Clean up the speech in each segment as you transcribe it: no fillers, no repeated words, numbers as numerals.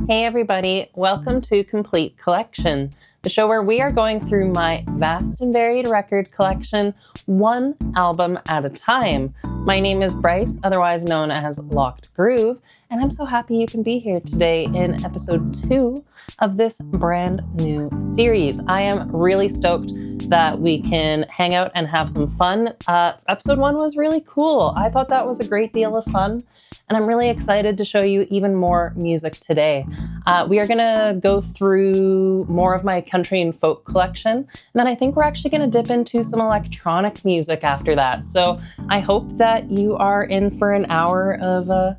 Hey everybody, welcome to Complete Collection, the show where we are going through my vast and varied record collection, one album at a time. My name is Bryce, otherwise known as Locked Groove, and I'm so happy you can be here today in episode 2 of this brand new series. I am really stoked that we can hang out and have some fun. Episode 1 was really cool. I thought that was a great deal of fun, and I'm really excited to show you even more music today. We are going to go through more of my country and folk collection, and then I think we're actually going to dip into some electronic music after that. So I hope that you are in for an hour of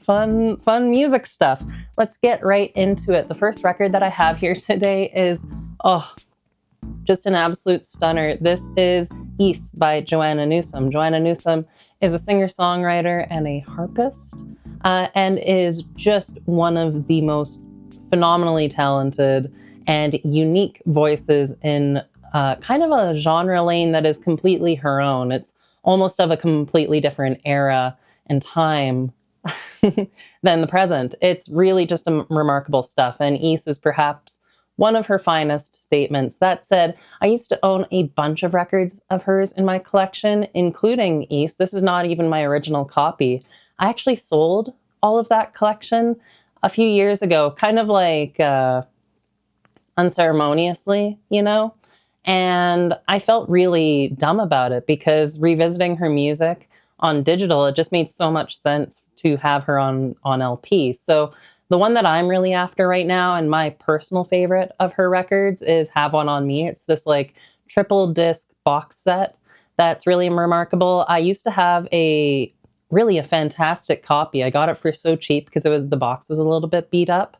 fun music stuff. Let's get right into it. The first record that I have here today is, just an absolute stunner. This is East by Joanna Newsom. Joanna Newsom is a singer-songwriter and a harpist, and is just one of the most phenomenally talented and unique voices in kind of a genre lane that is completely her own. It's almost of a completely different era and time than the present. It's really just remarkable stuff, and East is perhaps one of her finest statements. That said, I used to own a bunch of records of hers in my collection, including East. This is not even my original copy. I actually sold all of that collection a few years ago, kind of like unceremoniously, and I felt really dumb about it because revisiting her music on digital, it just made so much sense to have her on LP. So the one that I'm really after right now, and my personal favorite of her records, is Have One on Me. It's this like triple disc box set that's really remarkable. I used to have a fantastic copy. I got it for so cheap because the box was a little bit beat up.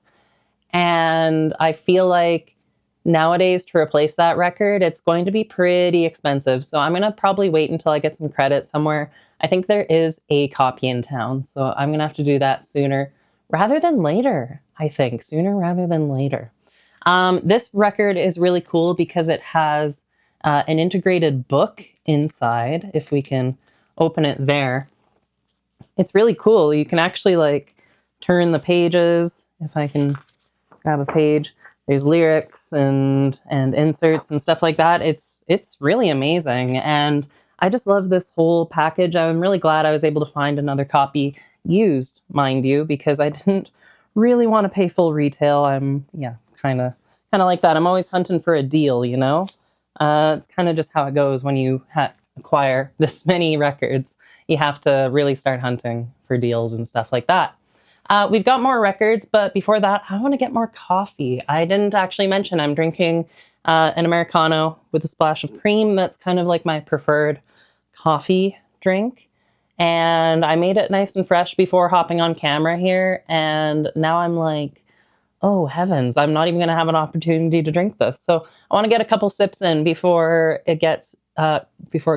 And I feel like nowadays to replace that record, it's going to be pretty expensive. So I'm going to probably wait until I get some credit somewhere. I think there is a copy in town, so I'm going to have to do that sooner rather than later, I think. Sooner rather than later. This record is really cool because it has an integrated book inside, if we can open it there. It's really cool. You can actually turn the pages. If I can grab a page, there's lyrics and inserts and stuff like that. It's really amazing. And I just love this whole package. I'm really glad I was able to find another copy, used, mind you, because I didn't really want to pay full retail. I'm kind of like that. I'm always hunting for a deal, It's kind of just how it goes when you acquire this many records. You have to really start hunting for deals and stuff like that. We've got more records, but before that, I want to get more coffee. I didn't actually mention I'm drinking an Americano with a splash of cream. That's kind of like my preferred coffee drink. And I made it nice and fresh before hopping on camera here. And now I'm like, oh heavens, I'm not even going to have an opportunity to drink this. So I want to get a couple sips in before it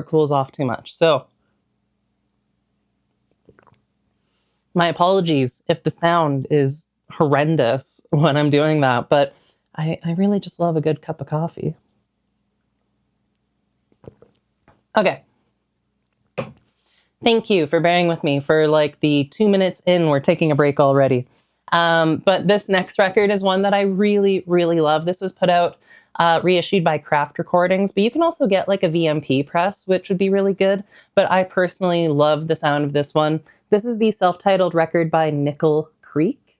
cools off too much. So my apologies if the sound is horrendous when I'm doing that, but I really just love a good cup of coffee. Okay. Thank you for bearing with me for the 2 minutes in. We're taking a break already. But this next record is one that I really, really love. This was put out, reissued by Craft Recordings, but you can also get a VMP press, which would be really good. But I personally love the sound of this one. This is the self-titled record by Nickel Creek.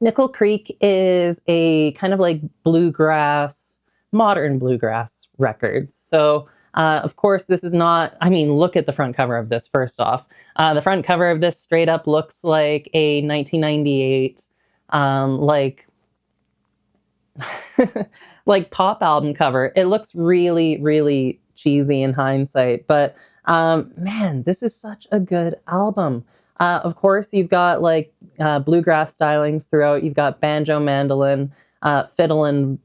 Nickel Creek is a kind of bluegrass, modern bluegrass record. So of course, this is not, look at the front cover of this first off. The front cover of this straight up looks like a 1998, pop album cover. It looks really, really cheesy in hindsight, but man, this is such a good album. Of course, you've got bluegrass stylings throughout. You've got banjo, mandolin, fiddle, and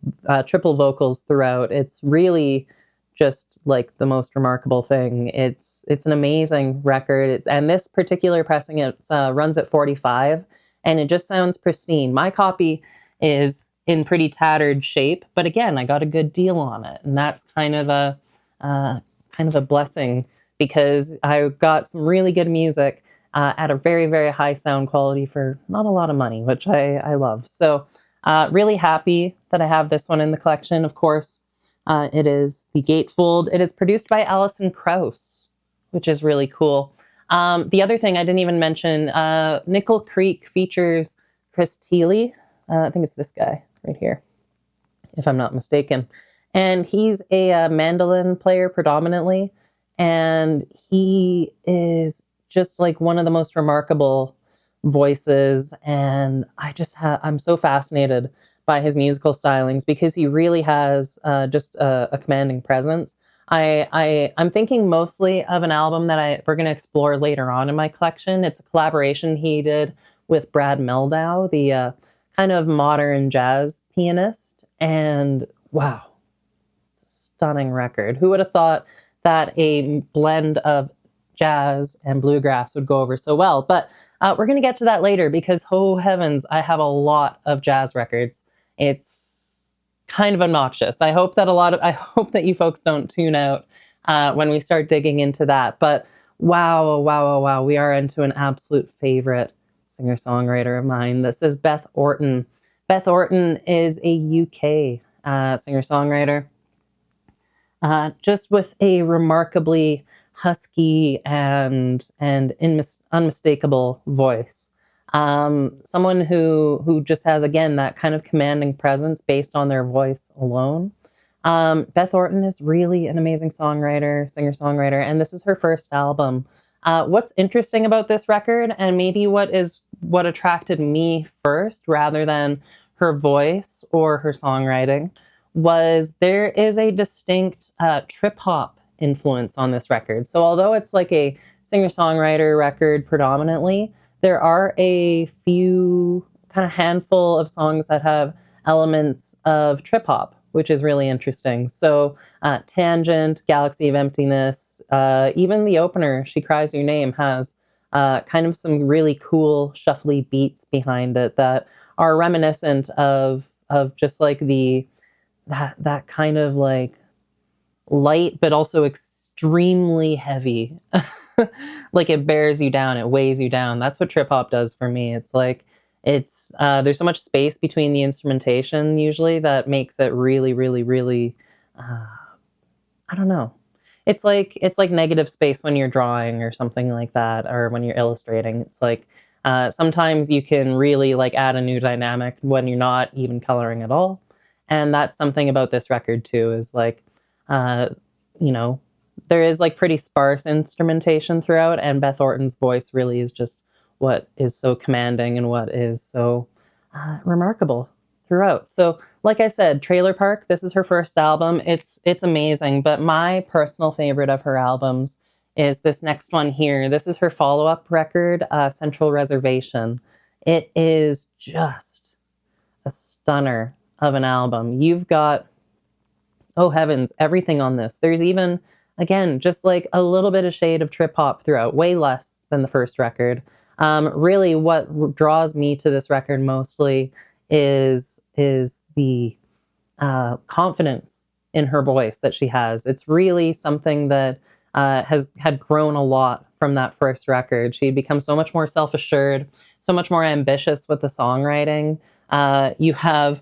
triple vocals throughout. It's really just the most remarkable thing. It's an amazing record. And this particular pressing, it runs at 45 and it just sounds pristine. My copy is in pretty tattered shape, but again, I got a good deal on it. And that's kind of a blessing because I got some really good music at a very, very high sound quality for not a lot of money, which I love. So really happy that I have this one in the collection. Of course, it is the Gatefold. It is produced by Alison Krauss, which is really cool. The other thing I didn't even mention, Nickel Creek features Chris Thile. I think it's this guy right here, if I'm not mistaken. And he's a mandolin player predominantly. And he is just like one of the most remarkable voices. And I'm so fascinated by his musical stylings because he really has just a commanding presence. I'm thinking mostly of an album that we're going to explore later on in my collection. It's a collaboration he did with Brad Mehldau, the kind of modern jazz pianist. And wow, it's a stunning record. Who would have thought that a blend of jazz and bluegrass would go over so well? But we're going to get to that later because, oh heavens, I have a lot of jazz records. It's kind of obnoxious. I hope that you folks don't tune out when we start digging into that. But wow, wow, wow, wow, we are into an absolute favorite singer-songwriter of mine. This is Beth Orton. Beth Orton is a UK singer-songwriter, just with a remarkably husky and unmistakable voice. Someone who just has, again, that kind of commanding presence based on their voice alone. Beth Orton is really an amazing songwriter, singer-songwriter, and this is her first album. What's interesting about this record, and maybe what attracted me first rather than her voice or her songwriting, was there is a distinct trip hop influence on this record. So although it's like a singer-songwriter record predominantly, there are a few kind of handful of songs that have elements of trip hop, which is really interesting. So Tangent, Galaxy of Emptiness, even the opener, She Cries Your Name, has kind of some really cool shuffly beats behind it that are reminiscent of just like that kind of like light but also extremely heavy. Like it bears you down, it weighs you down. That's what trip hop does for me. It's like there's so much space between the instrumentation usually that makes it really, really, really I don't know. It's like negative space when you're drawing or something like that, or when you're illustrating. It's like sometimes you can really like add a new dynamic when you're not even coloring at all. And that's something about this record too, is like, uh, you know, there is like pretty sparse instrumentation throughout, and Beth Orton's voice really is just what is so commanding and what is so remarkable throughout. So, like I said, Trailer Park, this is her first album. It's amazing, but my personal favorite of her albums is this next one here. This is her follow-up record, Central Reservation. It is just a stunner of an album. You've got, oh heavens, everything on this. There's even, again, just like a little bit of shade of trip hop throughout, way less than the first record. Really, what draws me to this record mostly is the confidence in her voice that she has. It's really something that has had grown a lot from that first record. She'd become so much more self-assured, so much more ambitious with the songwriting. You have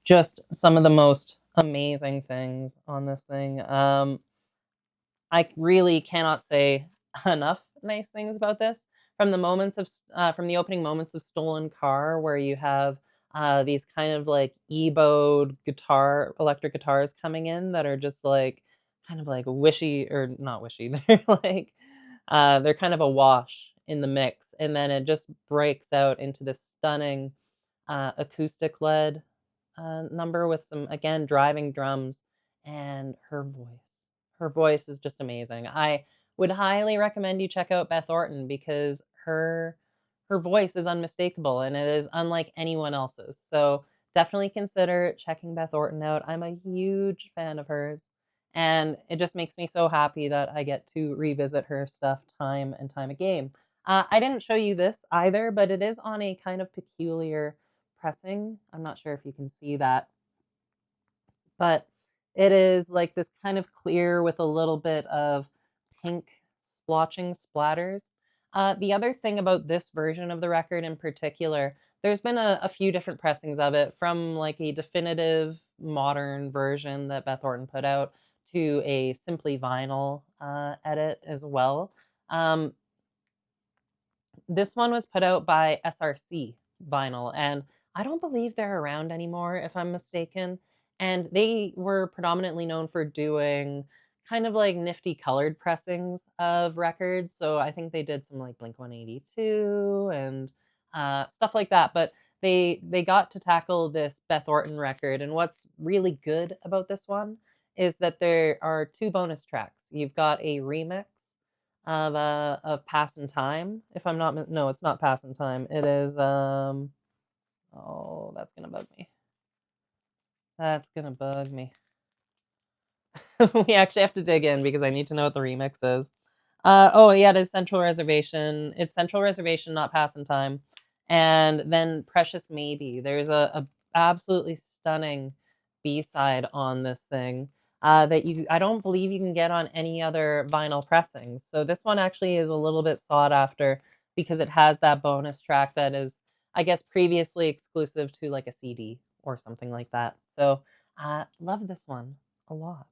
just some of the most amazing things on this thing. I really cannot say enough nice things about this. From the opening moments of Stolen Car, where you have these kind of like e-bowed electric guitars coming in that are just like kind of like wishy, or not wishy. They're kind of a wash in the mix, and then it just breaks out into this stunning acoustic led number with some, again, driving drums, and her voice. Her voice is just amazing. I would highly recommend you check out Beth Orton because her voice is unmistakable and it is unlike anyone else's. So definitely consider checking Beth Orton out. I'm a huge fan of hers, and it just makes me so happy that I get to revisit her stuff time and time again. I didn't show you this either, but it is on a kind of peculiar pressing. I'm not sure if you can see that, but it is like this kind of clear with a little bit of pink splotching splatters. The other thing about this version of the record in particular, there's been a few different pressings of it, from like a definitive modern version that Beth Orton put out to a simply vinyl edit as well. Um, this one was put out by SRC Vinyl, and I don't believe they're around anymore, if I'm mistaken. And they were predominantly known for doing kind of like nifty colored pressings of records. So I think they did some like Blink 182 and stuff like that. But they got to tackle this Beth Orton record, and what's really good about this one is that there are two bonus tracks. You've got a remix of Passin' Time. If I'm not no, it's not Passin' Time. It is oh, that's gonna bug me. That's gonna bug me. We actually have to dig in because I need to know what the remix is. Oh yeah, it is Central Reservation. It's Central Reservation, not Passin' Time. And then Precious Maybe. There's a absolutely stunning B-side on this thing that I don't believe you can get on any other vinyl pressings. So this one actually is a little bit sought after because it has that bonus track that is, I guess, previously exclusive to like a CD or something like that. So love this one a lot.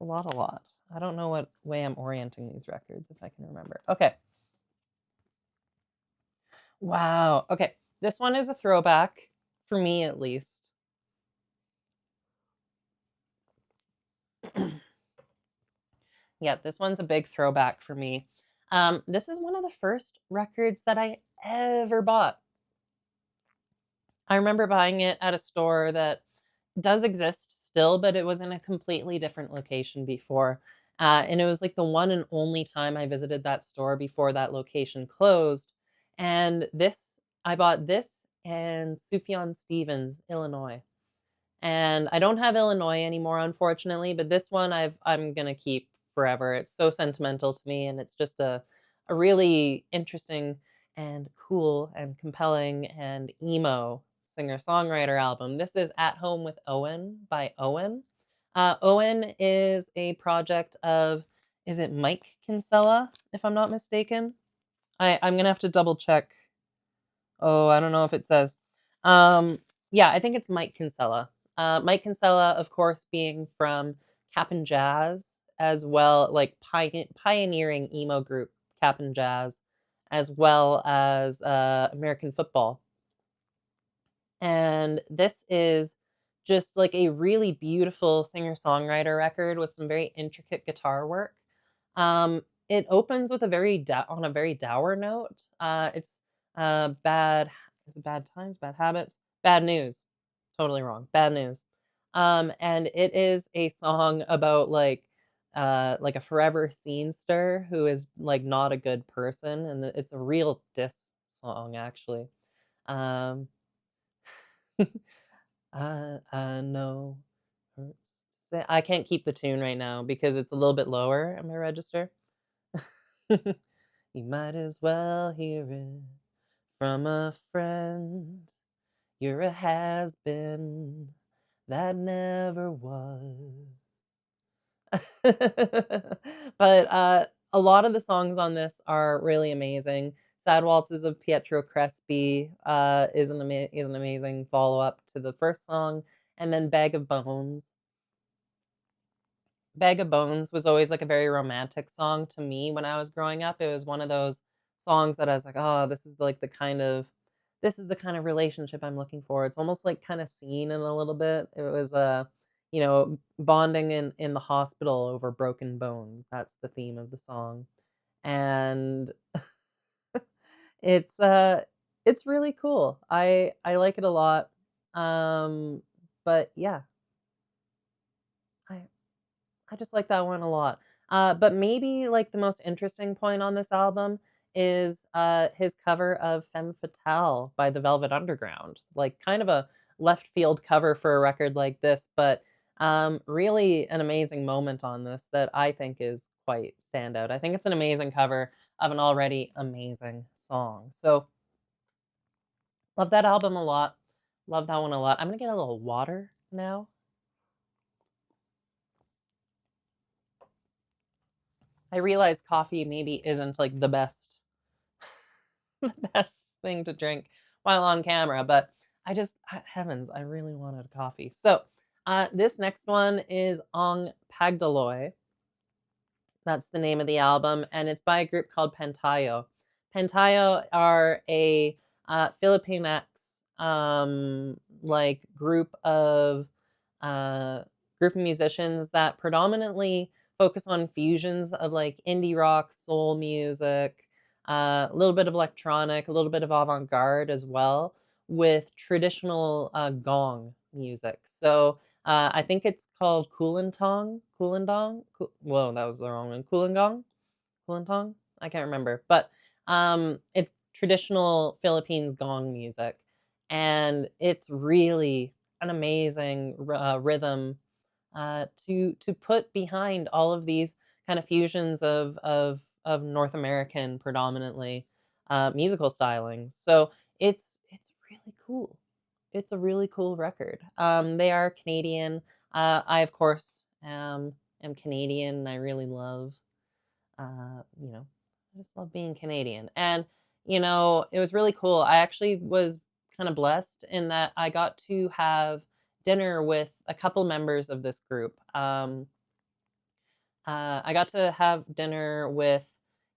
A lot, a lot. I don't know what way I'm orienting these records, if I can remember. Okay. Wow. Okay. This one is a throwback, for me at least. Yeah, this one's a big throwback for me. This is one of the first records that I ever bought. I remember buying it at a store that does exist still, but it was in a completely different location before. And it was like the one and only time I visited that store before that location closed. And I bought this and Sufjan Stevens, Illinois. And I don't have Illinois anymore, unfortunately, but this one I'm gonna keep forever. It's so sentimental to me, and it's just a really interesting and cool and compelling and emo singer-songwriter album. This is At Home with Owen by Owen. Owen is a project of, is it Mike Kinsella, if I'm not mistaken? I'm gonna have to double check. Oh, I don't know if it says. Yeah, I think it's Mike Kinsella. Mike Kinsella, of course, being from Cap'n Jazz, as well, like pioneering emo group Cap'n Jazz, as well as American football. And this is just like a really beautiful singer-songwriter record with some very intricate guitar work. It opens with a on a very dour note. It's bad. Is it bad times, bad habits, bad news? Totally wrong. Bad news. And it is a song about like a forever scenester who is like not a good person, and it's a real diss song actually. Um, I know hurts to say. I can't keep the tune right now because it's a little bit lower on my register. You might as well hear it from a friend. You're a has-been that never was. But a lot of the songs on this are really amazing. Sad Waltzes of Pietro Crespi is an amazing follow-up to the first song, and then Bag of Bones. Bag of Bones was always like a very romantic song to me when I was growing up. It was one of those songs that I was like, "Oh, this is the kind of relationship I'm looking for." It's almost like kind of seen in a little bit. It was bonding in the hospital over broken bones. That's the theme of the song. And it's it's really cool. I like it a lot. Um but yeah, I I just like that one a lot. But maybe like the most interesting point on this album is his cover of Femme Fatale by the Velvet Underground. Like kind of a left field cover for a record like this, but really an amazing moment on this that I think is quite standout. I think it's an amazing cover of an already amazing song. So love that album a lot. Love that one a lot. I'm gonna get a little water now. I realize coffee maybe isn't like the best the best thing to drink while on camera, but heavens, I really wanted a coffee. So, this next one is Ong Pagdaloy. That's the name of the album, and it's by a group called Pentayo. Pentayo are a Filipinx like uh, group of musicians that predominantly focus on fusions of like indie rock, soul music, a little bit of electronic, a little bit of avant-garde as well, with traditional gong music. So I think it's called Kulintong, Kulindong. Whoa, that was the wrong one. Kulingong, Kulintong. I can't remember, but it's traditional Philippines gong music, and it's really an amazing rhythm to put behind all of these kind of fusions of North American predominantly musical stylings. So it's really cool. It's a really cool record. They are Canadian. I of course am Canadian. I really love I just love being Canadian. And it was really cool. I actually was kind of blessed in that I got to have dinner with a couple members of this group. I got to have dinner with,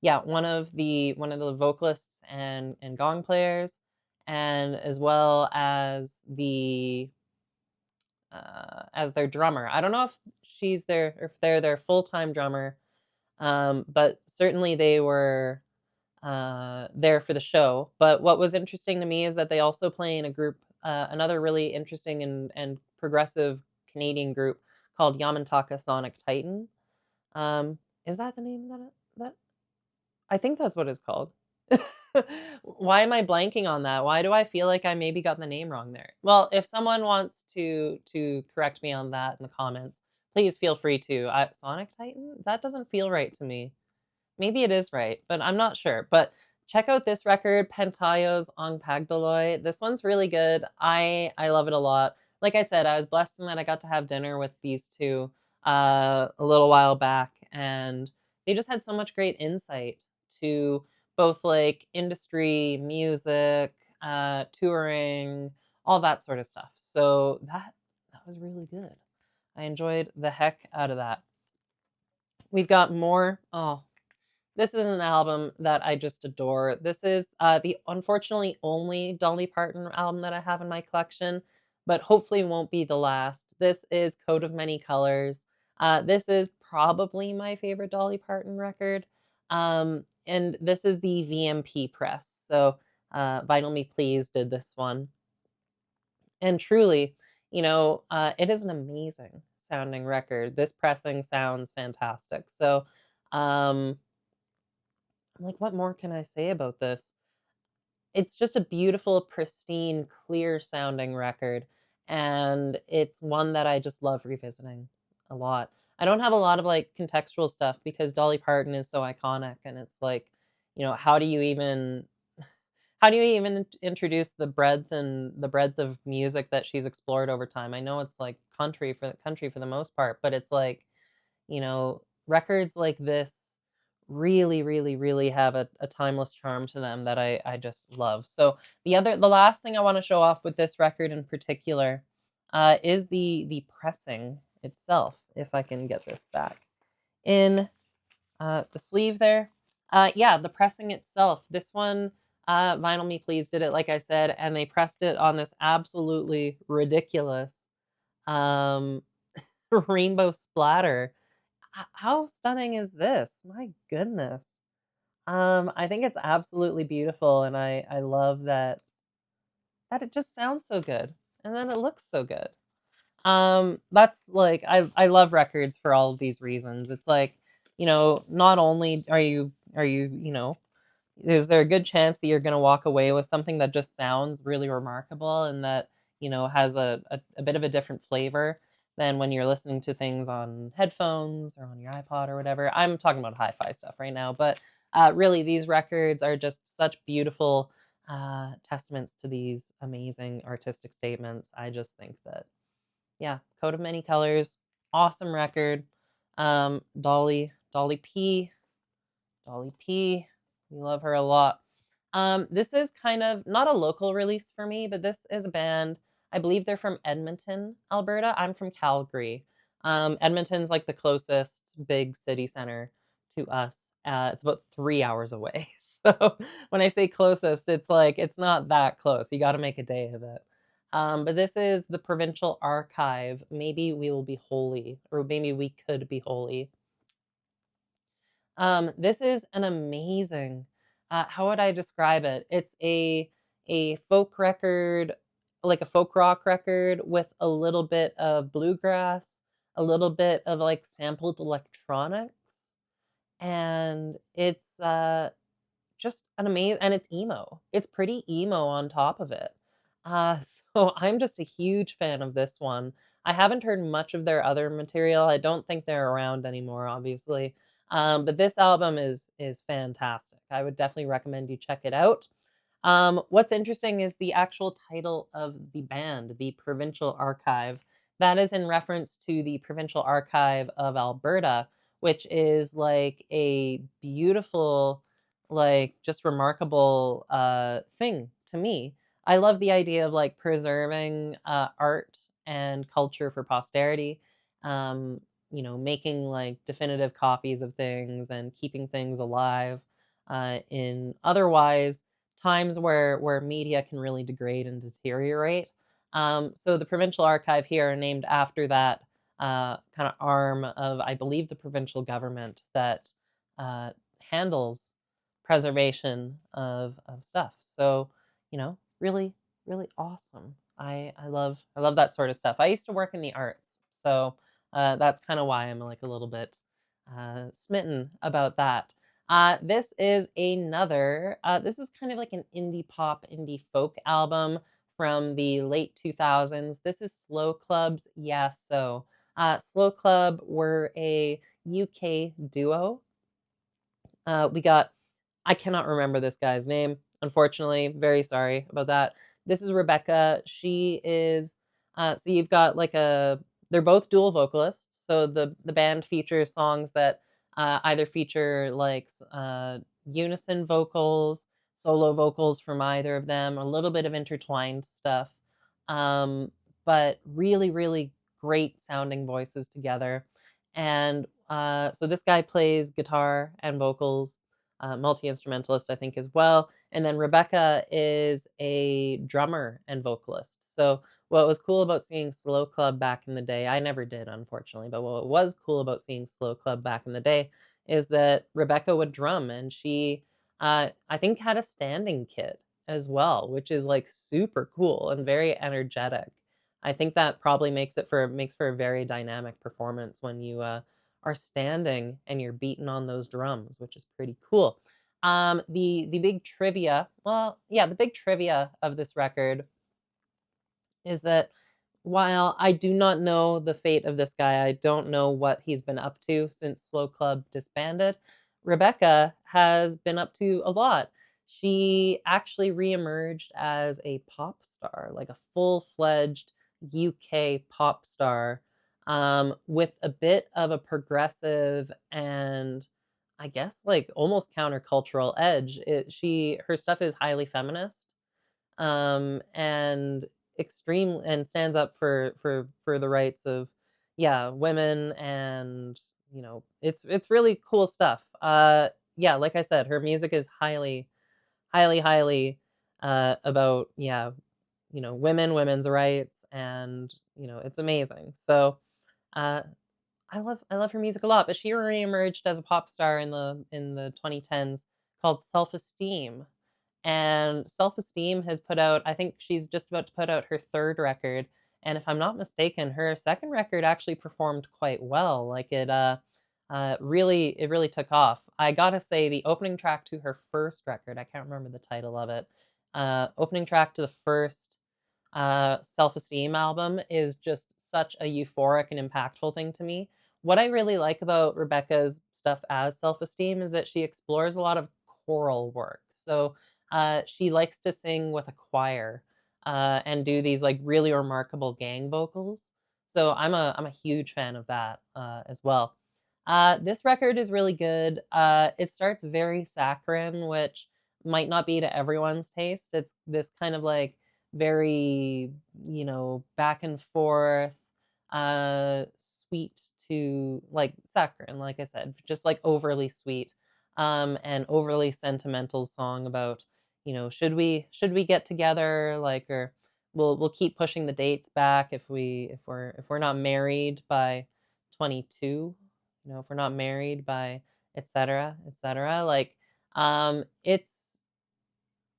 yeah, one of the vocalists and gong players, and as well as their drummer. I don't know if she's their or if they're their full time drummer, but certainly they were there for the show. But what was interesting to me is that they also play in a group, another really interesting and progressive Canadian group called Yamantaka Sonic Titan. Um, is that the name that I think that's what it's called. Why am I blanking on that? Why do I feel like I maybe got the name wrong there? Well, if someone wants to correct me on that in the comments, please feel free to. Sonic Titan? That doesn't feel right to me. Maybe it is right, but I'm not sure. But check out this record, Pentayo's Ang Pagdaloy. This one's really good. I love it a lot. Like I said, I was blessed in that I got to have dinner with these two a little while back, and they just had so much great insight to both like industry, music, touring, all that sort of stuff. So that was really good. I enjoyed the heck out of that. We've got more. Oh, this is an album that I just adore. This is the unfortunately only Dolly Parton album that I have in my collection, but hopefully won't be the last. This is Coat of Many Colors. This is probably my favorite Dolly Parton record. And this is the VMP press. So Vinyl Me Please did this one. And truly, it is an amazing sounding record. This pressing sounds fantastic. So, um, I'm like, what more can I say about this? It's just a beautiful, pristine, clear sounding record. And it's one that I just love revisiting a lot. I don't have a lot of like contextual stuff because Dolly Parton is so iconic. And it's like, how do you even introduce the breadth of music that she's explored over time? I know it's like country for the most part, but it's like, records like this really, really, really have a timeless charm to them that I just love. So the last thing I want to show off with this record in particular is the pressing itself. If I can get this back in the sleeve there, yeah, the pressing itself. This one, Vinyl Me Please did it, like I said, and they pressed it on this absolutely ridiculous um, rainbow splatter. How stunning is this? My goodness. I think it's absolutely beautiful, and I love that it just sounds so good, and then it looks so good. That's like I love records for all of these reasons. It's like, not only are you, is there a good chance that you're going to walk away with something that just sounds really remarkable and that has a bit of a different flavor than when you're listening to things on headphones or on your iPod or whatever. I'm talking about hi-fi stuff right now, but really these records are just such beautiful testaments to these amazing artistic statements. I just think that, yeah, Coat of Many Colors, awesome record. Dolly P, we love her a lot. This is kind of not a local release for me, but this is a band. I believe they're from Edmonton, Alberta. I'm from Calgary. Edmonton's like the closest big city center to us. It's about 3 hours away. So when I say closest, it's like it's not that close. You got to make a day of it. But this is the Provincial Archive. Maybe we will be holy, or maybe we could be holy. This is an amazing, how would I describe it? It's a folk record, like a folk rock record with a little bit of bluegrass, a little bit of like sampled electronics, and it's just an amazing, and it's emo. It's pretty emo on top of it. Uh, so I'm just a huge fan of this one. I haven't heard much of their other material. I don't think they're around anymore, obviously. But this album is fantastic. I would definitely recommend you check it out. What's interesting is the actual title of the band, the Provincial Archive. That is in reference to the Provincial Archive of Alberta, which is like a beautiful, like just remarkable thing to me. I love the idea of like preserving art and culture for posterity. Um, making like definitive copies of things and keeping things alive in otherwise times where media can really degrade and deteriorate. So the provincial archive here are named after that kind of arm of, I believe, the provincial government that handles preservation of stuff. So, really, really awesome. I love that sort of stuff. I used to work in the arts, so that's kind of why I'm like a little bit smitten about that. This is another, this is kind of like an indie pop, indie folk album from the late 2000s. This is Slow Club's Yeah So. Slow Club were a UK duo. We got, I cannot remember this guy's name, unfortunately. Very sorry about that. This is Rebecca. She is, so you've got like they're both dual vocalists. So the band features songs that either feature like unison vocals, solo vocals from either of them, a little bit of intertwined stuff. Um, but really, really great sounding voices together. And so this guy plays guitar and vocals, multi instrumentalist, I think, as well. And then Rebecca is a drummer and vocalist. So what was cool about seeing Slow Club back in the day, I never did, unfortunately, but what was cool about seeing Slow Club back in the day is that Rebecca would drum, and she, I think, had a standing kit as well, which is like super cool and very energetic. I think that probably makes for a very dynamic performance when you are standing and you're beating on those drums, which is pretty cool. The big trivia, well, yeah, the big trivia of this record is that while I do not know the fate of this guy, I don't know what he's been up to since Slow Club disbanded. Rebecca has been up to a lot. She actually reemerged as a pop star, like a full-fledged UK pop star, with a bit of a progressive and I guess like almost countercultural edge. Her stuff is highly feminist, and extreme and stands up for the rights of, yeah, women, and it's really cool stuff. Yeah, like I said, her music is highly, highly, highly about, yeah, women's rights, and it's amazing. So uh I love her music a lot, but she reemerged as a pop star in the 2010s called Self Esteem. And Self Esteem has put out, I think she's just about to put out her third record. And if I'm not mistaken, her second record actually performed quite well. Like it really took off. I gotta say, the opening track to her first record, I can't remember the title of it. Opening track to the first Self Esteem album is just such a euphoric and impactful thing to me. What I really like about Rebecca's stuff as Self Esteem is that she explores a lot of choral work. So she likes to sing with a choir and do these like really remarkable gang vocals. So I'm a huge fan of that as well. This record is really good. It starts very saccharine, which might not be to everyone's taste. It's this kind of like very, back and forth, sweet to like saccharine, like I said, just like overly sweet, and overly sentimental song about, should we get together, like, or we'll keep pushing the dates back if we're not married by 22, if we're not married by etc etc, like,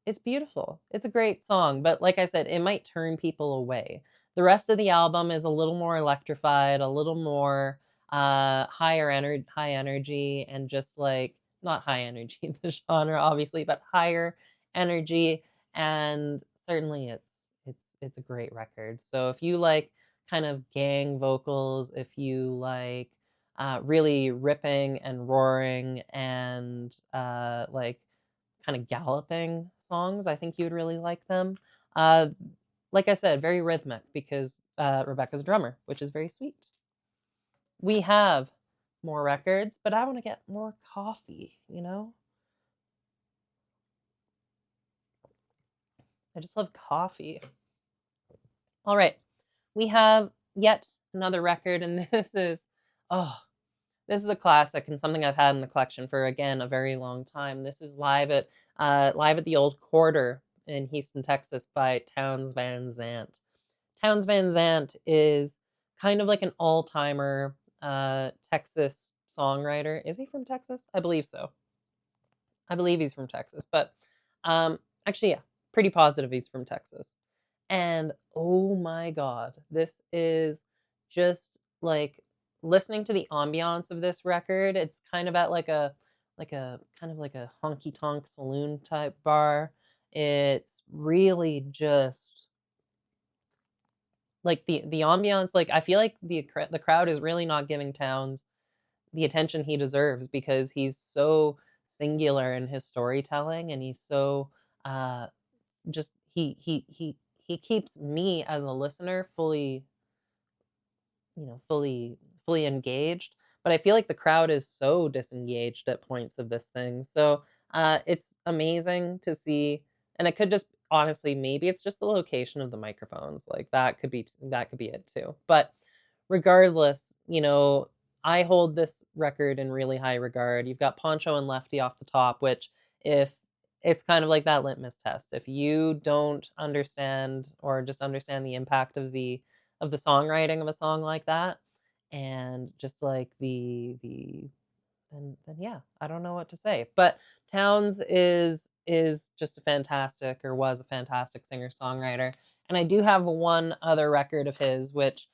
it's beautiful. It's a great song, but like I said, it might turn people away. The rest of the album is a little more electrified, a little more high energy, and just like, not high energy the genre obviously, but higher energy, and certainly it's a great record. So if you like kind of gang vocals, if you like really ripping and roaring and like kind of galloping songs, I think you would really like them. Uh, like I said, very rhythmic because Rebecca's a drummer, which is very sweet. We have more records, but I want to get more coffee. I just love coffee. All right. We have yet another record, and oh, this is a classic and something I've had in the collection for, again, a very long time. This is live at the Old Quarter in Houston, Texas, by Townes Van Zandt. Townes Van Zandt is kind of like an all-timer Texas songwriter. Is he from Texas? I believe so. I believe he's from Texas, but actually, yeah, pretty positive he's from Texas. And oh my God, this is just like listening to the ambiance of this record. It's kind of at like a kind of like a honky tonk saloon type bar. It's really just like the ambiance. Like, I feel like the crowd is really not giving Townes the attention he deserves because he's so singular in his storytelling, and he's so uh just he keeps me as a listener fully engaged, but I feel like the crowd is so disengaged at points of this thing. So it's amazing to see, and it could just honestly, maybe it's just the location of the microphones, like that could be it too. But regardless, I hold this record in really high regard. You've got Poncho and Lefty off the top, which, if it's kind of like that litmus test. If you don't understand, or just understand the impact of the songwriting of a song like that, and just like the then yeah, I don't know what to say. But Townes is just a fantastic, or was a fantastic, singer-songwriter. And I do have one other record of his, which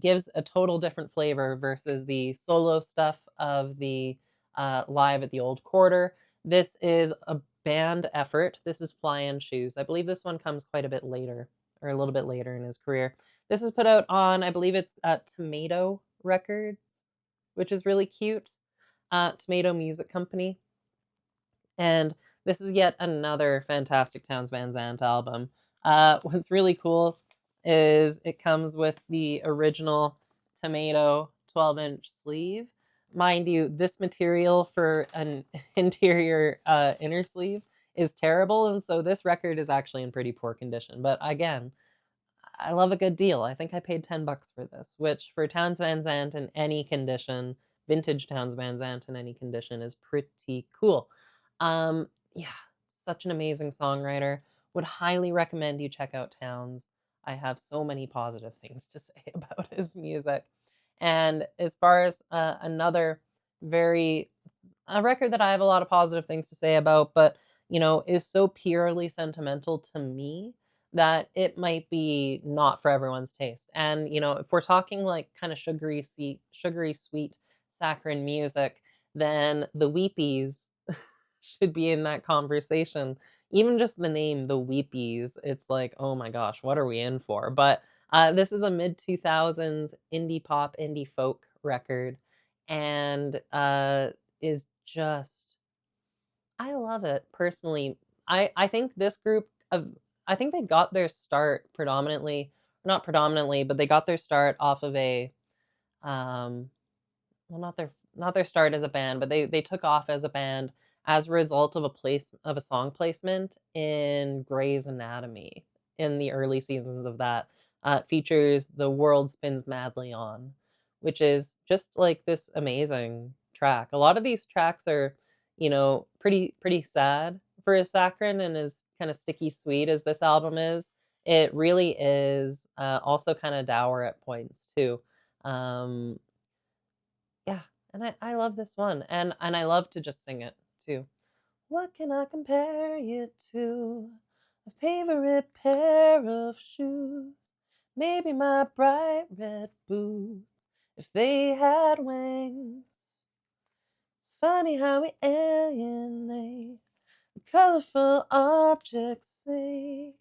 gives a total different flavor versus the solo stuff of the live at the Old Quarter. This is a band effort. This is Fly Shoes. I believe this one comes quite a bit later, or a little bit later in his career. This is put out on, I believe it's Tomato Records, which is really cute. Tomato Music Company. And this is yet another fantastic Townes Van Zandt album. What's really cool is it comes with the original Tomato 12-inch sleeve. Mind you, this material for an interior inner sleeve is terrible, and so this record is actually in pretty poor condition. But again, I love a good deal. I think I paid $10 for this, which for Townes Van Zandt in any condition, vintage Townes Van Zandt in any condition, is pretty cool. Yeah, such an amazing songwriter. Would highly recommend you check out Townes. I have so many positive things to say about his music. And as far as a record that I have a lot of positive things to say about, but is so purely sentimental to me that it might be not for everyone's taste. And if we're talking like kind of sugary sweet saccharine music, then the Weepies should be in that conversation. Even just the name, the Weepies, it's like, oh my gosh, what are we in for? But this is a mid 2000s indie pop, indie folk record, and is just, I love it personally. I think this group of I think they got their start predominantly, not predominantly, but they got their start off of a well, not their start as a band, but they took off as a band as a result of a song placement in Grey's Anatomy in the early seasons of that. It features "The World Spins Madly On," which is just like this amazing track. A lot of these tracks are, pretty sad for as saccharine and as kind of sticky sweet as this album is. It really is also kind of dour at points too. Um, yeah, and I love this one, and I love to just sing it too. What can I compare you to? A favorite pair of shoes, maybe my bright red boots, if they had wings. It's funny how we alienate colorful objects' sake.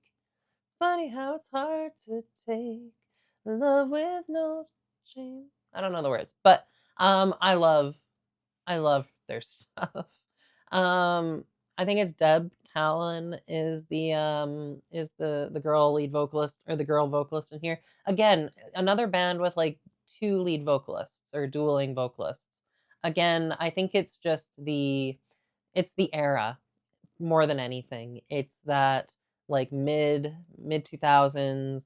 Funny how it's hard to take love with no shame. I don't know the words, but I love their stuff. Um, I think it's Deb Talon is the girl lead vocalist or the girl vocalist in here. Again, another band with like two lead vocalists or dueling vocalists. Again, I think it's the era more than anything. It's that like mid 2000s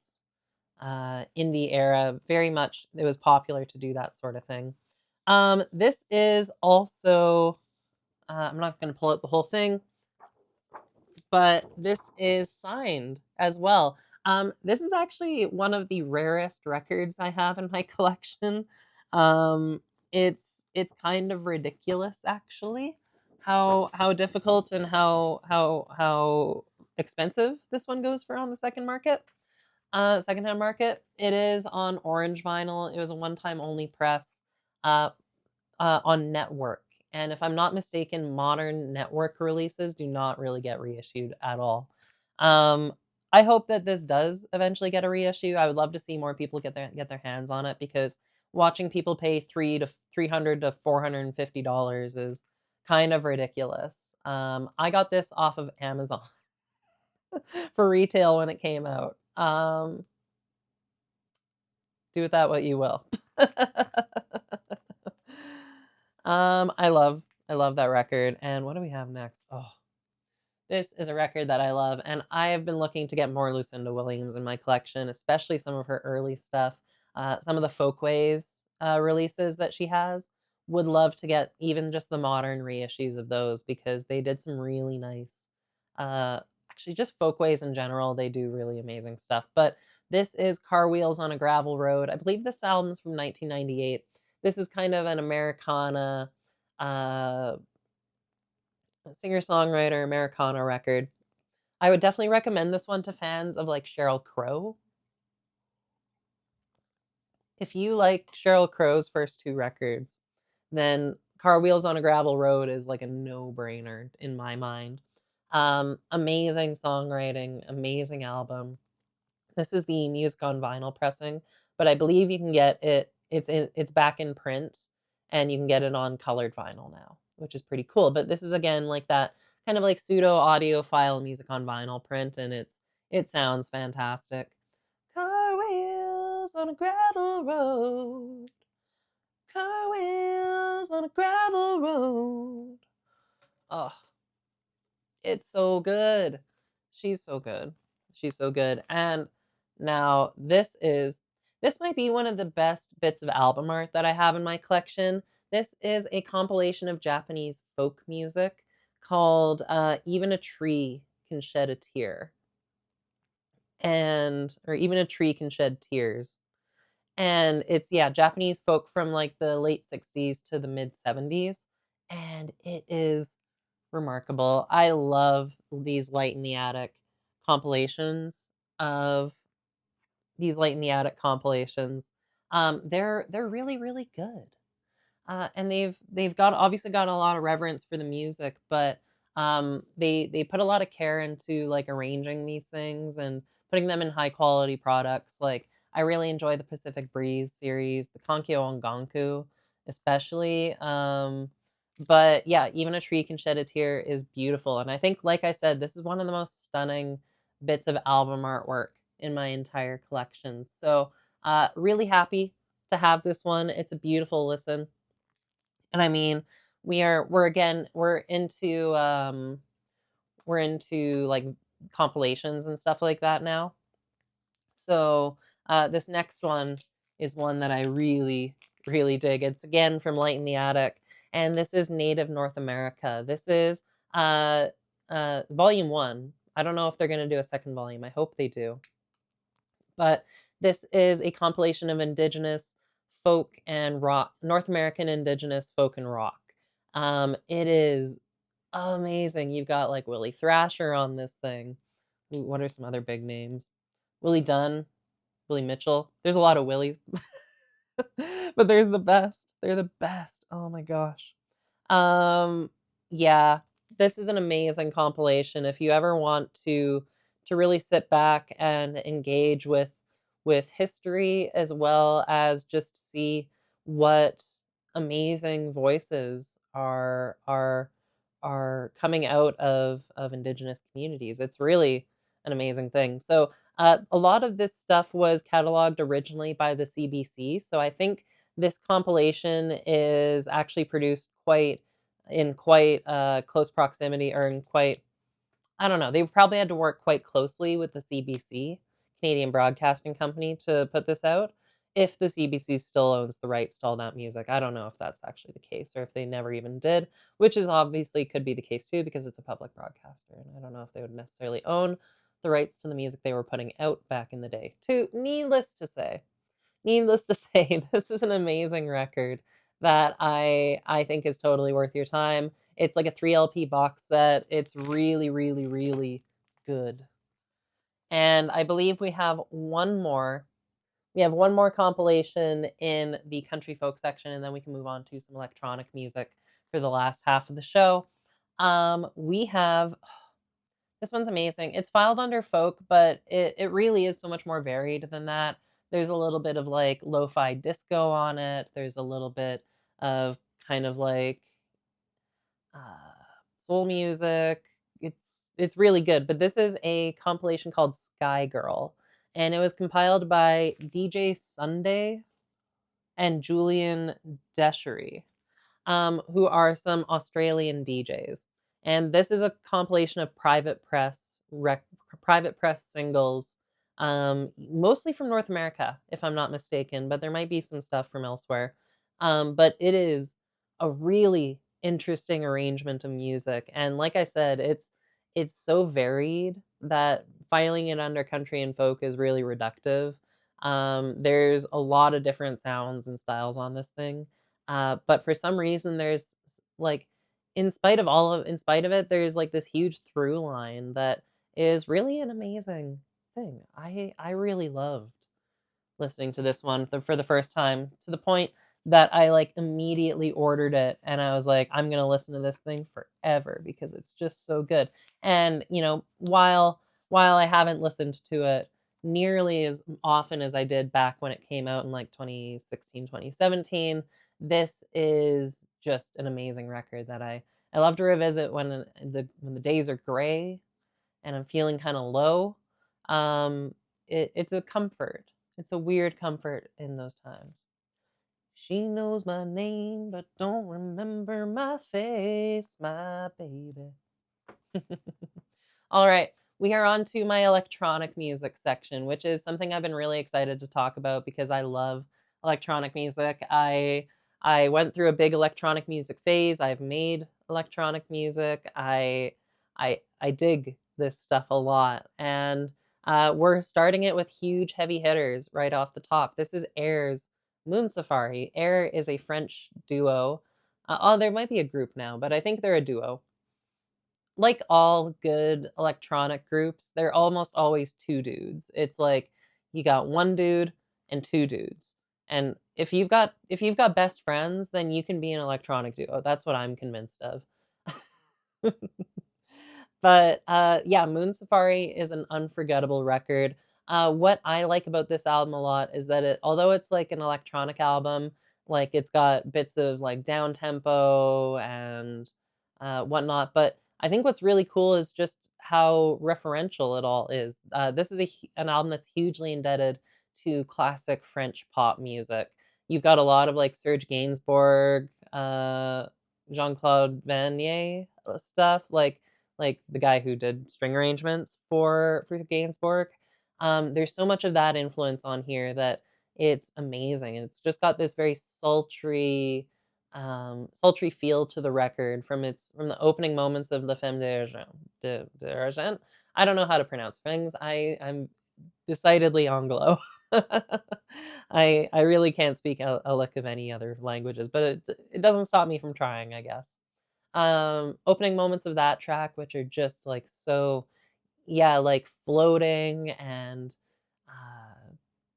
indie era. Very much it was popular to do that sort of thing. This is also I'm not going to pull out the whole thing, but this is signed as well. This is actually one of the rarest records I have in my collection. Um, it's kind of ridiculous actually how difficult and how expensive this one goes for on the secondhand market. It is on orange vinyl. It was a one-time only press. Uh, on network. And if I'm not mistaken, modern network releases do not really get reissued at all. Um, I hope that this does eventually get a reissue. I would love to see more people get their hands on it because watching people pay $300 to $450 is kind of ridiculous. I got this off of Amazon for retail when it came out. Do with that what you will. I love that record. And what do we have next? Oh, this is a record that I love, and I have been looking to get more Lucinda Williams in my collection, especially some of her early stuff. Some of the Folkways releases that she has. Would love to get even just the modern reissues of those because they did some really nice. Uh, Actually, just Folkways in general, they do really amazing stuff. But this is Car Wheels on a Gravel Road. I believe this album's from 1998. This is kind of an Americana uh, singer-songwriter Americana record. I would definitely recommend this one to fans of like Sheryl Crow. If you like Sheryl Crow's first two records, then Car Wheels on a Gravel Road is like a no-brainer in my mind. Amazing songwriting, amazing album. This is the music on vinyl pressing, but I believe you can get it. It's back in print, and you can get it on colored vinyl now, which is pretty cool. But this is again like that kind of like pseudo audiophile music on vinyl print, and it sounds fantastic. Car wheels on a gravel road. Car wheels on a gravel road. Oh, it's so good. She's so good. She's so good. And now this might be one of the best bits of album art that I have in my collection. This is a compilation of Japanese folk music called Even a Tree Can Shed a Tear. And or even a tree can shed tears. And it's yeah, Japanese folk from like the late 60s to the mid 70s. And it is remarkable. I love these Light in the Attic compilations of these Light in the Attic compilations. They're really really good, and they've got obviously got a lot of reverence for the music, but they put a lot of care into like arranging these things and putting them in high quality products. Like I really enjoy the Pacific Breeze series, the Kankyo Onganku, especially. But yeah, even a tree can shed a tear is beautiful, and I think, like I said, this is one of the most stunning bits of album artwork in my entire collection. So really happy to have this one. It's a beautiful listen. And I mean, we're into like compilations and stuff like that now. So this next one is one that I really, really dig. It's again from Light in the Attic, and this is Native North America. This is uh, volume one. I don't know if they're going to do a second volume. I hope they do. But this is a compilation of Indigenous folk and rock, North American Indigenous folk and rock. It is amazing. You've got like Willie Thrasher on this thing. What are some other big names? Willie Dunn, Willie Mitchell. There's a lot of Willies, but there's the best. They're the best. Oh my gosh. Um, yeah, this is an amazing compilation. If you ever want to really sit back and engage with history as well as just see what amazing voices are coming out of indigenous communities. It's really an amazing thing. So a lot of this stuff was cataloged originally by the CBC. So I think this compilation is actually produced quite close proximity, or in quite, I don't know, they probably had to work quite closely with the CBC, Canadian Broadcasting Company, to put this out. If the CBC still owns the rights to all that music, I don't know if that's actually the case or if they never even did, which is obviously could be the case too because it's a public broadcaster. And I don't know if they would necessarily own the rights to the music they were putting out back in the day. Too, needless to say, this is an amazing record that I think is totally worth your time. It's like a 3 LP box set. It's really, really, really good. And I believe we have one more. We have one more compilation in the country folk section, and then we can move on to some electronic music for the last half of the show. We have this one's amazing. It's filed under folk, but it really is so much more varied than that. There's a little bit of like lo-fi disco on it. There's a little bit of kind of like uh, soul music. It's really good. But this is a compilation called Sky Girl, and it was compiled by DJ Sunday and Julian Deshery, who are some Australian DJs. And this is a compilation of private press singles, mostly from North America, if I'm not mistaken, but there might be some stuff from elsewhere. But it is a really interesting arrangement of music, and like I said, it's so varied that filing it under country and folk is really reductive. There's a lot of different sounds and styles on this thing, but for some reason, there's like, in spite of it, there's like this huge through line that is really an amazing thing. I really loved listening to this one for the first time, to the point that I like immediately ordered it, and I was like, I'm gonna listen to this thing forever because it's just so good. And while I haven't listened to it nearly as often as I did back when it came out in like 2016, 2017, this is just an amazing record that I love to revisit when the days are gray and I'm feeling kind of low. It's a comfort. It's a weird comfort in those times. She knows my name, but don't remember my face, my baby. All right, we are on to my electronic music section, which is something I've been really excited to talk about because I love electronic music. I went through a big electronic music phase. I've made electronic music. I dig this stuff a lot, and we're starting it with huge heavy hitters right off the top. This is Air's Moon Safari. Air is a French duo. Oh, there might be a group now, but I think they're a duo. Like all good electronic groups, they're almost always two dudes. It's like you got one dude and two dudes. And if you've got best friends, then you can be an electronic duo. That's what I'm convinced of. But yeah, Moon Safari is an unforgettable record. What I like about this album a lot is that although it's like an electronic album, like it's got bits of like down tempo and whatnot. But I think what's really cool is just how referential it all is. This is an album that's hugely indebted to classic French pop music. You've got a lot of like Serge Gainsbourg Jean-Claude Vanier stuff, like the guy who did string arrangements for Gainsbourg. There's so much of that influence on here that it's amazing. It's just got this very sultry feel to the record from the opening moments of La Femme d'Argent. I don't know how to pronounce things. I'm decidedly Anglo. I really can't speak a lick of any other languages, but it doesn't stop me from trying, I guess. Opening moments of that track, which are just like so, yeah, like floating and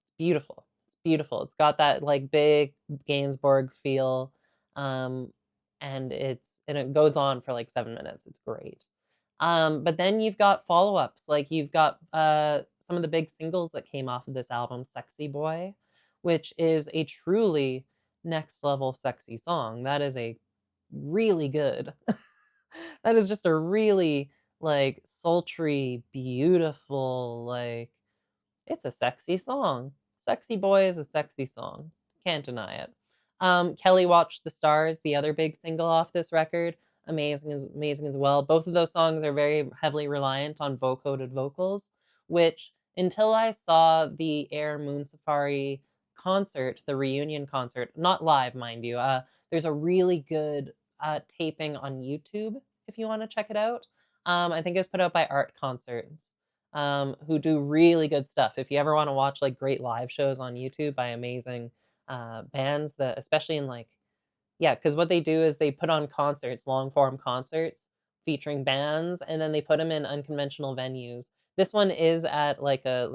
it's beautiful. It's beautiful. It's got that like big Gainsbourg feel, um, and it goes on for like 7 minutes. It's great. But then you've got follow-ups, like you've got some of the big singles that came off of this album, Sexy Boy, which is a truly next level sexy song. That is a really good. That is just a really like sultry, beautiful, like it's a sexy song. Sexy Boy is a sexy song. Can't deny it. Kelly Watch the Stars, the other big single off this record, amazing as well. Both of those songs are very heavily reliant on vocoded vocals, which until I saw the Air Moon Safari concert, the reunion concert, not live, mind you. There's a really good taping on YouTube if you want to check it out. I think it was put out by Art Concerts, who do really good stuff. If you ever want to watch like great live shows on YouTube by amazing bands, that especially in like yeah, because what they do is they put on concerts, long form concerts featuring bands, and then they put them in unconventional venues. This one is at like a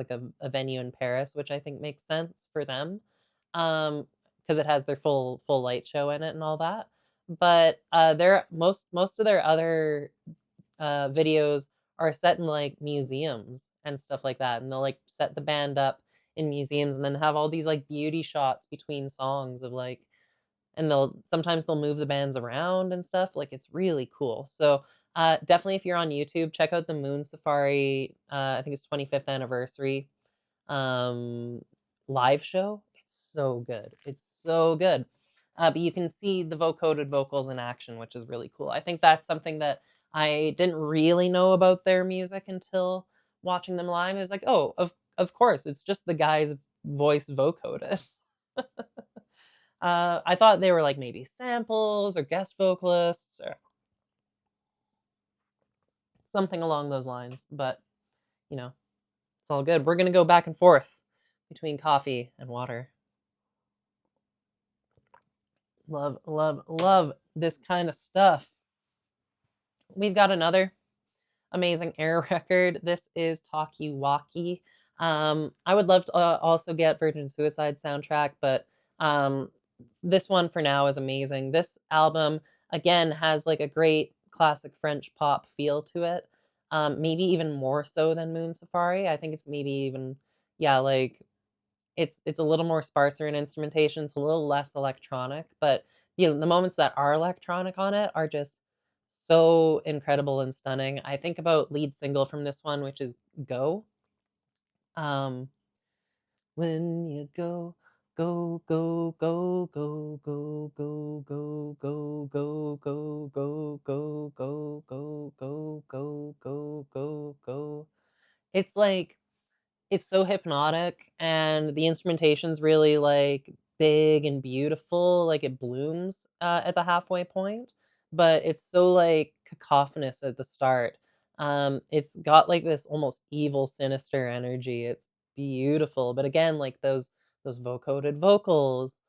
venue in Paris, which I think makes sense for them, because it has their full light show in it and all that. But their most of their other videos are set in like museums and stuff like that, and they'll like set the band up in museums and then have all these like beauty shots between songs of like and they'll move the bands around and stuff. Like it's really cool. So definitely if you're on YouTube, check out the Moon Safari. I think it's 25th anniversary um, live show. It's so good. It's so good. But you can see the vocoded vocals in action, which is really cool. I think that's something that I didn't really know about their music until watching them live. Is like, oh, of course, it's just the guy's voice vocoded. I thought they were like maybe samples or guest vocalists or something along those lines, but you know, it's all good. We're gonna go back and forth between coffee and water. Love, love, love this kind of stuff. We've got another amazing Air record. This is Talkie Walkie. I would love to also get Virgin Suicide soundtrack, but um, this one for now is amazing. This album again has like a great classic French pop feel to it. Maybe even more so than Moon Safari. I think it's maybe even yeah, like it's a little more sparser in instrumentation. It's a little less electronic, but you know the moments that are electronic on it are just so incredible and stunning. I think about lead single from this one, which is Go. Um, when you go, go, go, go, go, go, go, go, go, go, go, go, go, go, go, go, go, go, go, go. It's like it's so hypnotic and the instrumentation's really like big and beautiful, like it blooms at the halfway point, but it's so like cacophonous at the start. It's got like this almost evil, sinister energy. It's beautiful, but again, like those vocoded vocals,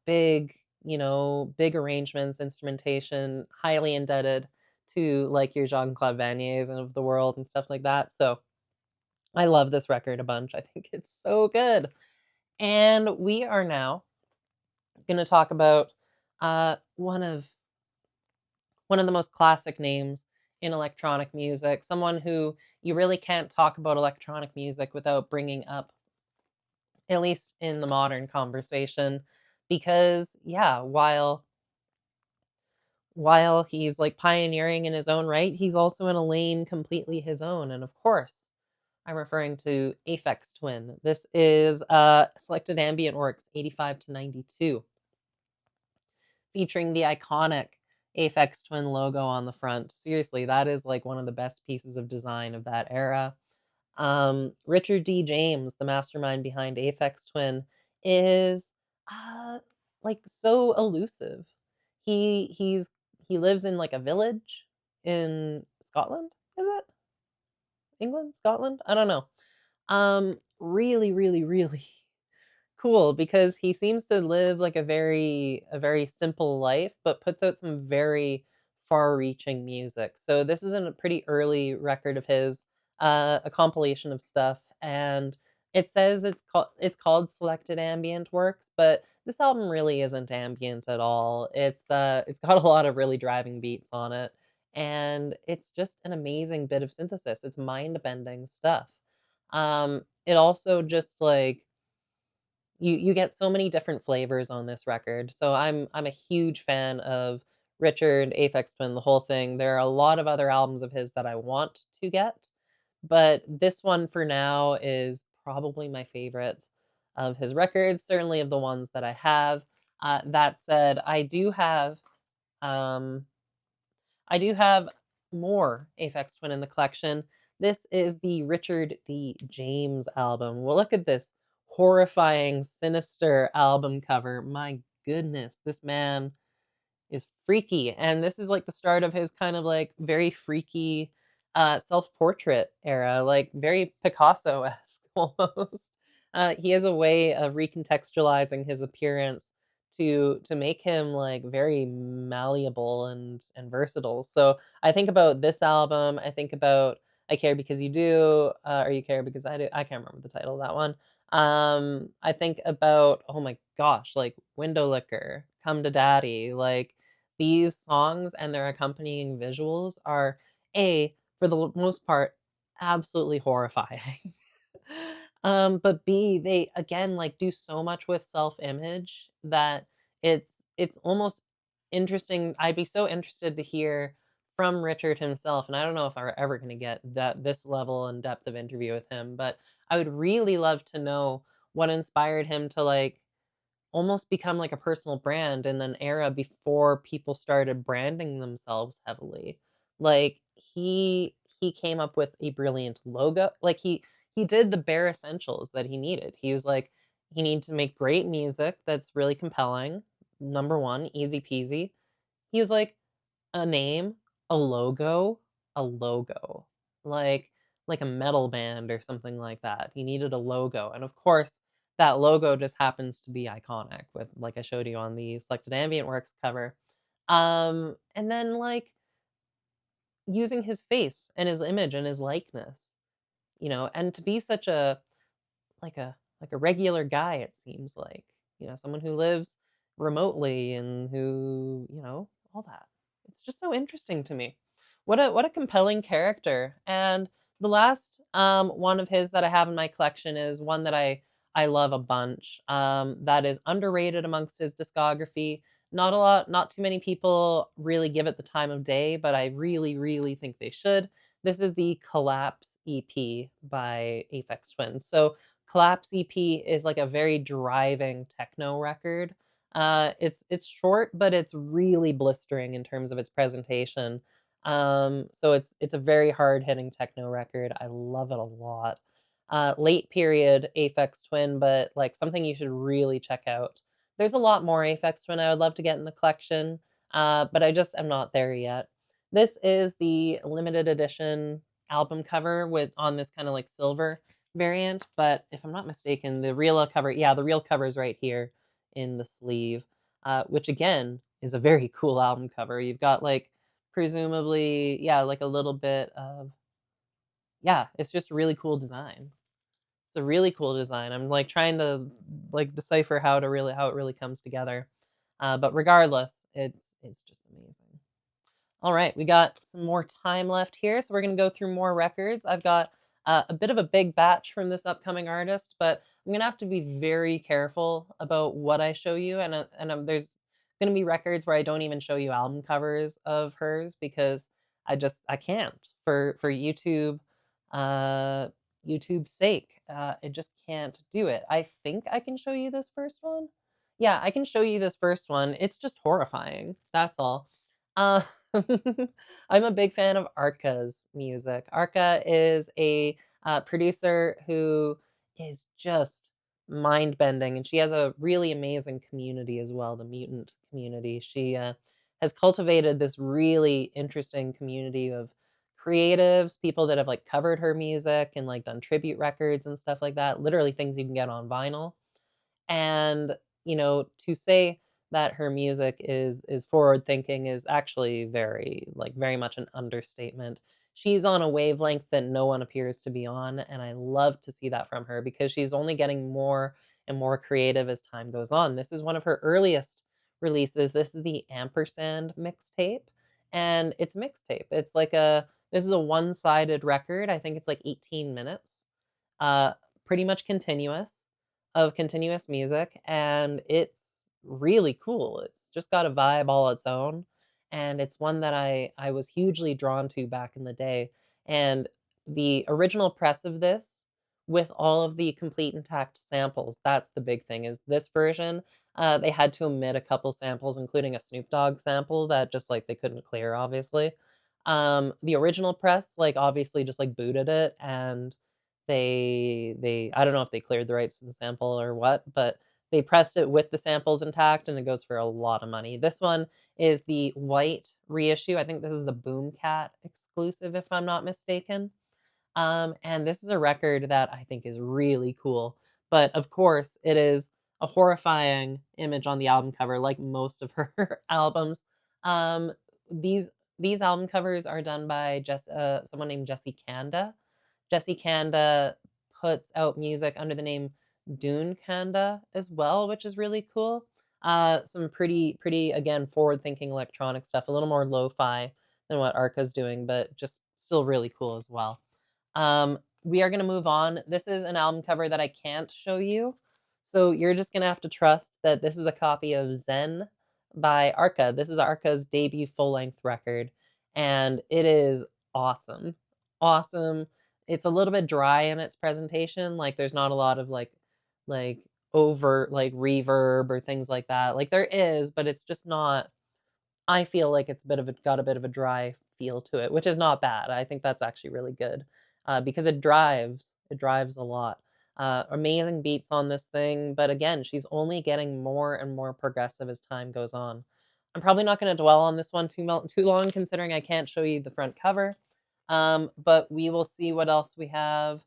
big, big arrangements, instrumentation, highly indebted to like your Jean-Claude Vanniers and of the world and stuff like that. So I love this record a bunch. I think it's so good. And we are now going to talk about one of the most classic names in electronic music, someone who you really can't talk about electronic music without bringing up, at least in the modern conversation, because yeah, while he's like pioneering in his own right, he's also in a lane completely his own. And of course, I'm referring to Aphex Twin. This is Selected Ambient Works 85 to 92, featuring the iconic Aphex Twin logo on the front. Seriously, that is like one of the best pieces of design of that era. Richard D. James, the mastermind behind Aphex Twin, is uh, like so elusive. He's he lives in like a village in Scotland. Is it England? Scotland? I don't know. Really, really, really cool because he seems to live like a very simple life, but puts out some very far-reaching music. So this is a pretty early record of his, a compilation of stuff, and it says it's called Selected Ambient Works, but this album really isn't ambient at all. It's got a lot of really driving beats on it, and it's just an amazing bit of synthesis. It's mind-bending stuff. It also just like you get so many different flavors on this record. So I'm a huge fan of Richard, Aphex Twin, the whole thing. There are a lot of other albums of his that I want to get, but this one for now is probably my favorite of his records, certainly of the ones that I have. That said, um, I do have more Aphex Twin in the collection. This is the Richard D. James album. Well, look at this horrifying, sinister album cover. My goodness, this man is freaky. And this is like the start of his kind of like very freaky self-portrait era, like very Picasso-esque almost. He has a way of recontextualizing his appearance to make him like very malleable and versatile. So I think about this album, I think about I Care Because You Do, or You Care Because I Do. I can't remember the title of that one. I think about, oh my gosh, like Window Licker, Come to Daddy, like these songs and their accompanying visuals are A, for the most part, absolutely horrifying. But B, they again like do so much with self-image that it's almost interesting. I'd be so interested to hear from Richard himself, and I don't know if I'm ever going to get this level and depth of interview with him, but I would really love to know what inspired him to like almost become like a personal brand in an era before people started branding themselves heavily. Like he came up with a brilliant logo. Like he did the bare essentials that he needed. He was like he needed to make great music that's really compelling. Number 1, easy peasy. He was like a name, a logo, like like a metal band or something like that. He needed a logo, and of course, that logo just happens to be iconic with like I showed you on the Selected Ambient Works cover. And then like using his face and his image and his likeness, and to be such a like a like a regular guy, it seems like, someone who lives remotely and who, all that. It's just so interesting to me. What a compelling character. And the last one of his that I have in my collection is one that I love a bunch. That is underrated amongst his discography. Not too many people really give it the time of day, but I really, really think they should. This is the Collapse EP by Aphex Twin. So Collapse EP is like a very driving techno record. It's short, but it's really blistering in terms of its presentation. So it's a very hard hitting techno record. I love it a lot. Late period Aphex Twin, but like something you should really check out. There's a lot more Aphex Twin I would love to get in the collection, but I just am not there yet. This is the limited edition album cover with on this kind of like silver variant, but if I'm not mistaken, the real cover, yeah, the real cover is right here in the sleeve, which again is a very cool album cover. You've got like presumably, yeah, like a little bit of, yeah, it's just a really cool design. It's a really cool design. I'm like trying to like decipher how it really comes together. But regardless, it's just amazing. All right, we got some more time left here, so we're going to go through more records. I've got a bit of a big batch from this upcoming artist, but I'm going to have to be very careful about what I show you. And there's going to be records where I don't even show you album covers of hers because I can't for YouTube uh, YouTube's sake. I just can't do it. I think I can show you this first one. Yeah, I can show you this first one. It's just horrifying. That's all. Uh, I'm a big fan of Arca's music. Arca is a producer who is just mind bending, and she has a really amazing community as well, the mutant community. She has cultivated this really interesting community of creatives, people that have like covered her music and like done tribute records and stuff like that, literally things you can get on vinyl. And, to say that her music is forward thinking is actually very, like, very much an understatement. She's on a wavelength that no one appears to be on, and I love to see that from her because she's only getting more and more creative as time goes on. This is one of her earliest releases. This is the Ampersand mixtape, and it's mixtape. This is a one-sided record. I think it's like 18 minutes. Uh, Pretty much continuous music, and it's really cool. It's just got a vibe all its own, and it's one that I was hugely drawn to back in the day. And the original press of this, with all of the complete intact samples, that's the big thing. Is this version? They had to omit a couple samples, including a Snoop Dogg sample that just like they couldn't clear, obviously. The original press, like obviously just like booted it and they I don't know if they cleared the rights to the sample or what, but they pressed it with the samples intact, and it goes for a lot of money. This one is the white reissue. I think this is the Boomcat exclusive, if I'm not mistaken. And this is a record that I think is really cool. But of course, it is a horrifying image on the album cover, like most of her albums. Um, these these album covers are done by someone named Jesse Kanda. Jesse Kanda puts out music under the name Dune Kanda as well, which is really cool. Some pretty again forward-thinking electronic stuff, a little more lo-fi than what Arca's doing, but just still really cool as well. We are going to move on. This is an album cover that I can't show you. So you're just going to have to trust that this is a copy of Zen by Arca. This is Arca's debut full length record, and it is awesome. Awesome. It's a little bit dry in its presentation. Like there's not a lot of like over like reverb or things like that. Like there is, but it's just not. I feel like it's got a bit of a dry feel to it, which is not bad. I think that's actually really good because it drives a lot. Amazing beats on this thing, but again, she's only getting more and more progressive as time goes on. I'm probably not going to dwell on this one too long, considering I can't show you the front cover. But we will see what else we have.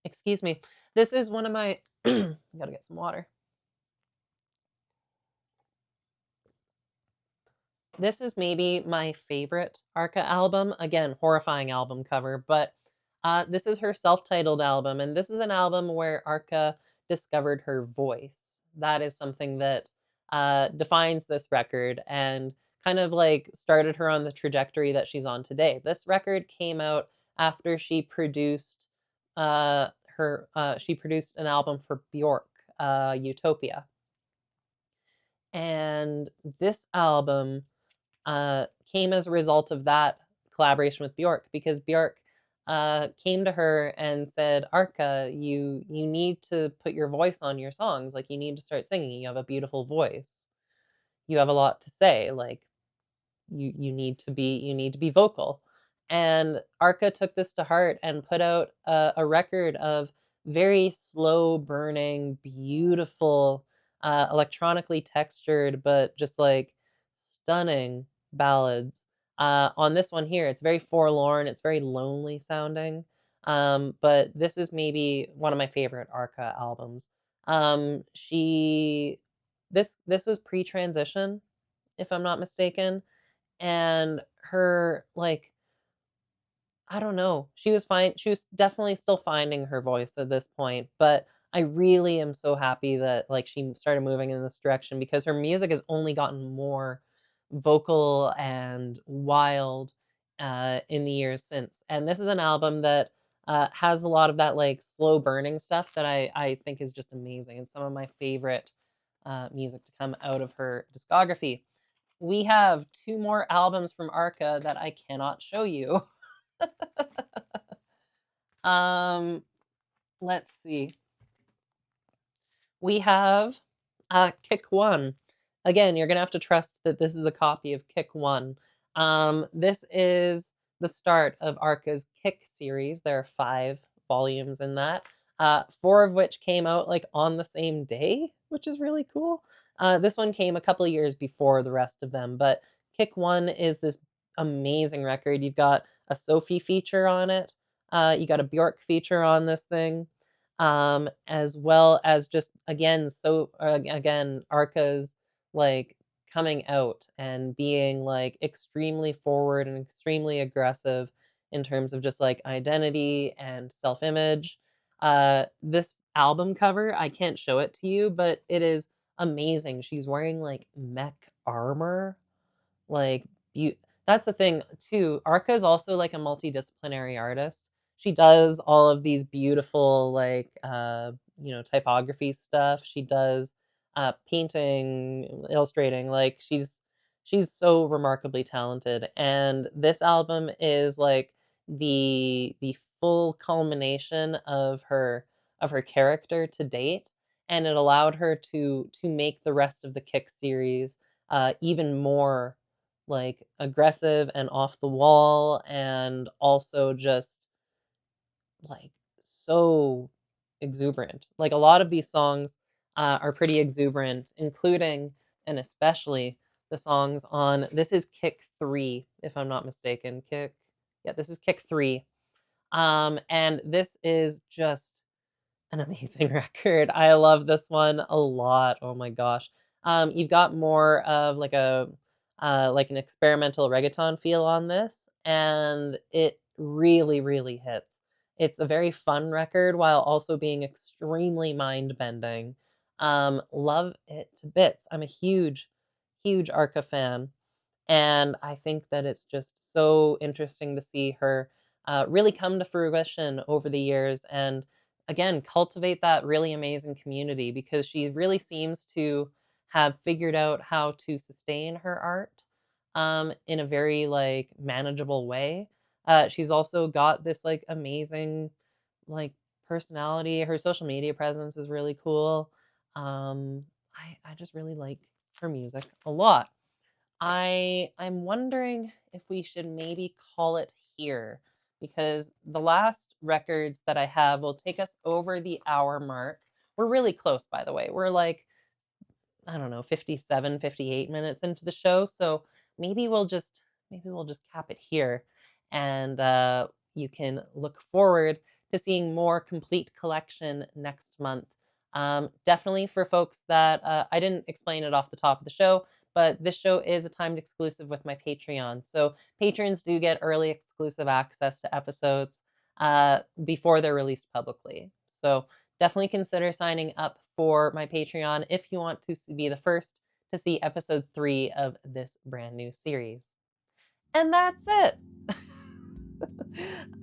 Excuse me. This is one of my. I gotta get some water. This is maybe my favorite Arca album. Again, horrifying album cover, but this is her self-titled album, and this is an album where Arca discovered her voice. That is something that defines this record and kind of like started her on the trajectory that she's on today. This record came out after she produced an album for Bjork, Utopia, and this album came as a result of that collaboration with Bjork because Bjork came to her and said, "Arca, you need to put your voice on your songs. Like you need to start singing. You have a beautiful voice. You have a lot to say. Like you need to be vocal." And Arca took this to heart and put out a record of very slow burning, beautiful, electronically textured, but just like stunning ballads. On this one here, it's very forlorn, it's very lonely sounding. But this is maybe one of my favorite Arca albums. She this was pre-transition, if I'm not mistaken, and her like I don't know. She was definitely still finding her voice at this point, but I really am so happy that like she started moving in this direction because her music has only gotten more vocal and wild in the years since. And this is an album that has a lot of that like slow burning stuff that I think is just amazing and some of my favorite music to come out of her discography. We have two more albums from Arca that I cannot show you. Um, let's see. We have Kick One. again, you're gonna have to trust that this is a copy of Kick 1. This is the start of Arca's Kick series. There are 5 volumes in that, 4 of which came out, like, on the same day, which is really cool. This one came a couple of years before the rest of them, but Kick 1 is this amazing record. You've got a Sophie feature on it, you got a Bjork feature on this thing, as well as just, again, again, Arca's, like, coming out and being, like, extremely forward and extremely aggressive in terms of just, like, identity and self-image. This album cover, I can't show it to you, but it is amazing. She's wearing, like, mech armor, like, you that's the thing too. Arca is also, like, a multidisciplinary artist. She does all of these beautiful, like, typography stuff. She does, painting, illustrating, like, she's so remarkably talented, and this album is, like, the full culmination of her character to date, and it allowed her to make the rest of the Kick series, even more, like, aggressive and off the wall, and also just, like, so exuberant. Like, a lot of these songs, are pretty exuberant, including and especially the songs on this is Kick 3, if I'm not mistaken. Yeah, this is Kick 3. And this is just an amazing record. I love this one a lot. Oh my gosh. You've got more of like an experimental reggaeton feel on this, and it really, really hits. It's a very fun record while also being extremely mind bending. Love it to bits. I'm a huge, huge Arca fan. And I think that it's just so interesting to see her really come to fruition over the years and, again, cultivate that really amazing community because she really seems to have figured out how to sustain her art in a very like manageable way. She's also got this like amazing like personality. Her social media presence is really cool. I just really like her music a lot. I'm wondering if we should maybe call it here because the last records that I have will take us over the hour mark. We're really close, by the way. We're like, I don't know, 57, 58 minutes into the show. So maybe we'll just cap it here. And you can look forward to seeing more complete collection next month. Definitely for folks that I didn't explain it off the top of the show, but this show is a timed exclusive with my Patreon. So patrons do get early exclusive access to episodes before they're released publicly. So definitely consider signing up for my Patreon if you want to be the first to see episode 3 of this brand new series. And that's it.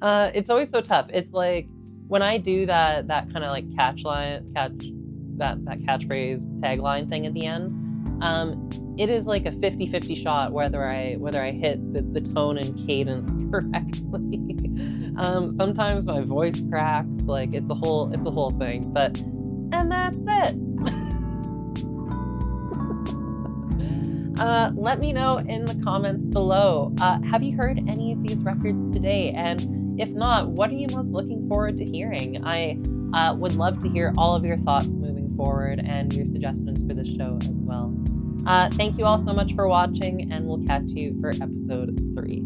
It's always so tough. It's like when I do that kind of like that catchphrase tagline thing at the end. It is like a 50-50 shot whether I hit the tone and cadence correctly. Sometimes my voice cracks, like it's a whole thing. But and that's it. Let me know in the comments below. Have you heard any of these records today? And if not, what are you most looking forward to hearing? I would love to hear all of your thoughts moving forward and your suggestions for the show as well. Thank you all so much for watching, and we'll catch you for episode 3.